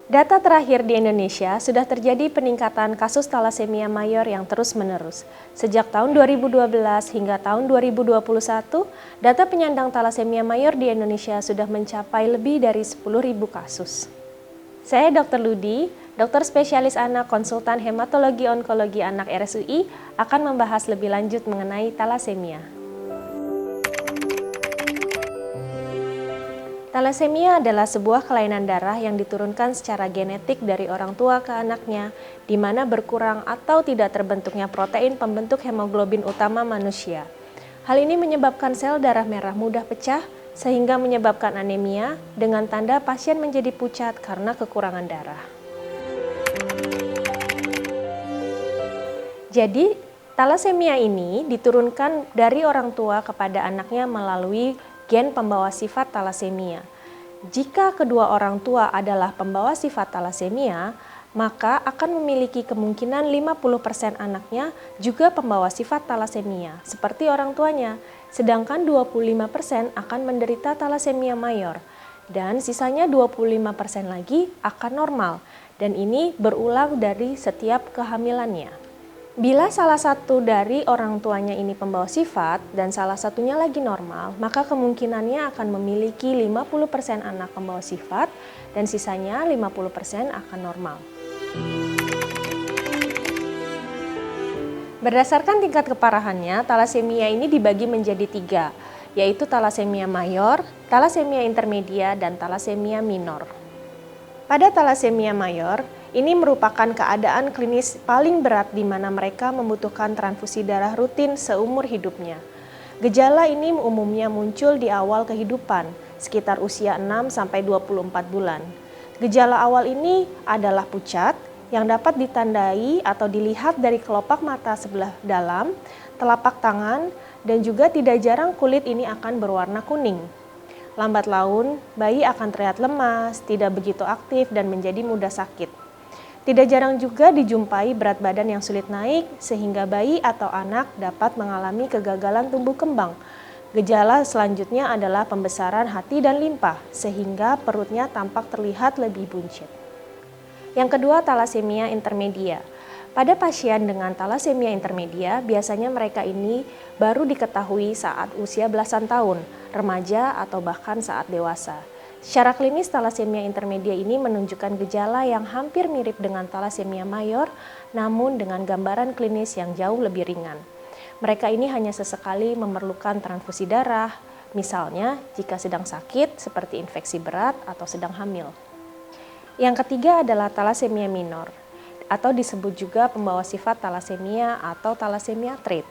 Data terakhir di Indonesia sudah terjadi peningkatan kasus talasemia mayor yang terus-menerus. Sejak tahun 2012 hingga tahun 2021, data penyandang talasemia mayor di Indonesia sudah mencapai lebih dari 10.000 kasus. Saya Dr. Ludi, dokter spesialis anak konsultan hematologi onkologi anak RSUI, akan membahas lebih lanjut mengenai talasemia. Talasemia adalah sebuah kelainan darah yang diturunkan secara genetik dari orang tua ke anaknya, di mana berkurang atau tidak terbentuknya protein pembentuk hemoglobin utama manusia. Hal ini menyebabkan sel darah merah mudah pecah, sehingga menyebabkan anemia dengan tanda pasien menjadi pucat karena kekurangan darah. Jadi, talasemia ini diturunkan dari orang tua kepada anaknya melalui gen pembawa sifat talasemia. Jika kedua orang tua adalah pembawa sifat talasemia, maka akan memiliki kemungkinan 50% anaknya juga pembawa sifat talasemia, seperti orang tuanya. Sedangkan 25% akan menderita talasemia mayor, dan sisanya 25% lagi akan normal, dan ini berulang dari setiap kehamilannya. Bila salah satu dari orang tuanya ini pembawa sifat dan salah satunya lagi normal, maka kemungkinannya akan memiliki 50% anak pembawa sifat dan sisanya 50% akan normal. Berdasarkan tingkat keparahannya, talasemia ini dibagi menjadi 3, yaitu talasemia mayor, talasemia intermedia, dan talasemia minor. Pada talasemia mayor, ini merupakan keadaan klinis paling berat di mana mereka membutuhkan transfusi darah rutin seumur hidupnya. Gejala ini umumnya muncul di awal kehidupan, sekitar usia 6-24 bulan. Gejala awal ini adalah pucat, yang dapat ditandai atau dilihat dari kelopak mata sebelah dalam, telapak tangan, dan juga tidak jarang kulit ini akan berwarna kuning. Lambat laun, bayi akan terlihat lemas, tidak begitu aktif, dan menjadi mudah sakit. Tidak jarang juga dijumpai berat badan yang sulit naik, sehingga bayi atau anak dapat mengalami kegagalan tumbuh kembang. Gejala selanjutnya adalah pembesaran hati dan limpa, sehingga perutnya tampak terlihat lebih buncit. Yang kedua, talasemia intermedia. Pada pasien dengan talasemia intermedia, biasanya mereka ini baru diketahui saat usia belasan tahun, remaja, atau bahkan saat dewasa. Secara klinis, talasemia intermedia ini menunjukkan gejala yang hampir mirip dengan talasemia mayor, namun dengan gambaran klinis yang jauh lebih ringan. Mereka ini hanya sesekali memerlukan transfusi darah, misalnya jika sedang sakit seperti infeksi berat atau sedang hamil. Yang ketiga adalah talasemia minor, atau disebut juga pembawa sifat talasemia atau talasemia trait.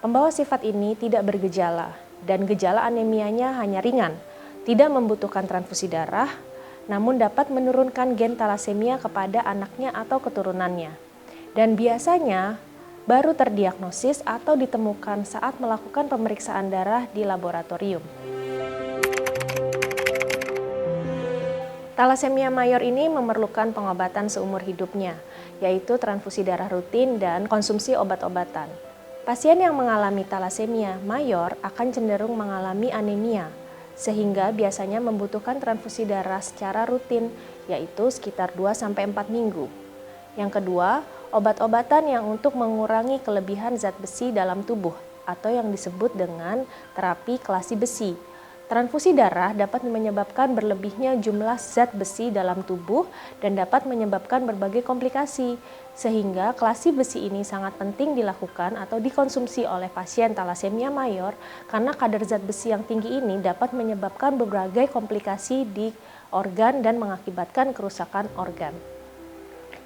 Pembawa sifat ini tidak bergejala, dan gejala anemianya hanya ringan, tidak membutuhkan transfusi darah, namun dapat menurunkan gen talasemia kepada anaknya atau keturunannya. Dan biasanya baru terdiagnosis atau ditemukan saat melakukan pemeriksaan darah di laboratorium. Talasemia mayor ini memerlukan pengobatan seumur hidupnya, yaitu transfusi darah rutin dan konsumsi obat-obatan. Pasien yang mengalami talasemia mayor akan cenderung mengalami anemia, sehingga biasanya membutuhkan transfusi darah secara rutin, yaitu sekitar 2-4 minggu. Yang kedua, obat-obatan yang untuk mengurangi kelebihan zat besi dalam tubuh, atau yang disebut dengan terapi kelasi besi. Transfusi darah dapat menyebabkan berlebihnya jumlah zat besi dalam tubuh dan dapat menyebabkan berbagai komplikasi, sehingga kelasi besi ini sangat penting dilakukan atau dikonsumsi oleh pasien talasemia mayor karena kadar zat besi yang tinggi ini dapat menyebabkan berbagai komplikasi di organ dan mengakibatkan kerusakan organ.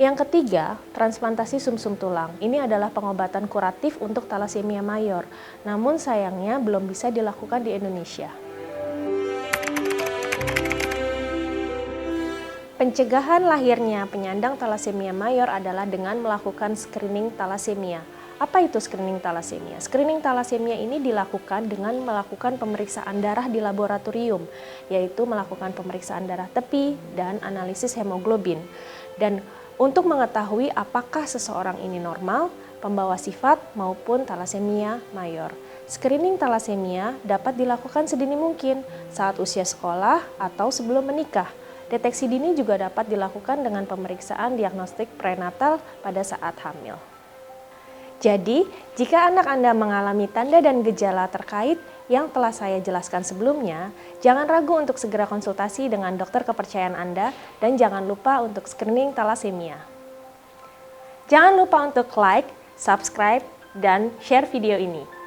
Yang ketiga, transplantasi sumsum tulang. Ini adalah pengobatan kuratif untuk talasemia mayor, namun sayangnya belum bisa dilakukan di Indonesia. Pencegahan lahirnya penyandang talasemia mayor adalah dengan melakukan screening talasemia. Apa itu screening talasemia? Screening talasemia ini dilakukan dengan melakukan pemeriksaan darah di laboratorium, yaitu melakukan pemeriksaan darah tepi dan analisis hemoglobin. Dan untuk mengetahui apakah seseorang ini normal, pembawa sifat maupun talasemia mayor. Screening talasemia dapat dilakukan sedini mungkin saat usia sekolah atau sebelum menikah. Deteksi dini juga dapat dilakukan dengan pemeriksaan diagnostik prenatal pada saat hamil. Jadi, jika anak Anda mengalami tanda dan gejala terkait yang telah saya jelaskan sebelumnya, jangan ragu untuk segera konsultasi dengan dokter kepercayaan Anda dan jangan lupa untuk screening talasemia. Jangan lupa untuk like, subscribe, dan share video ini.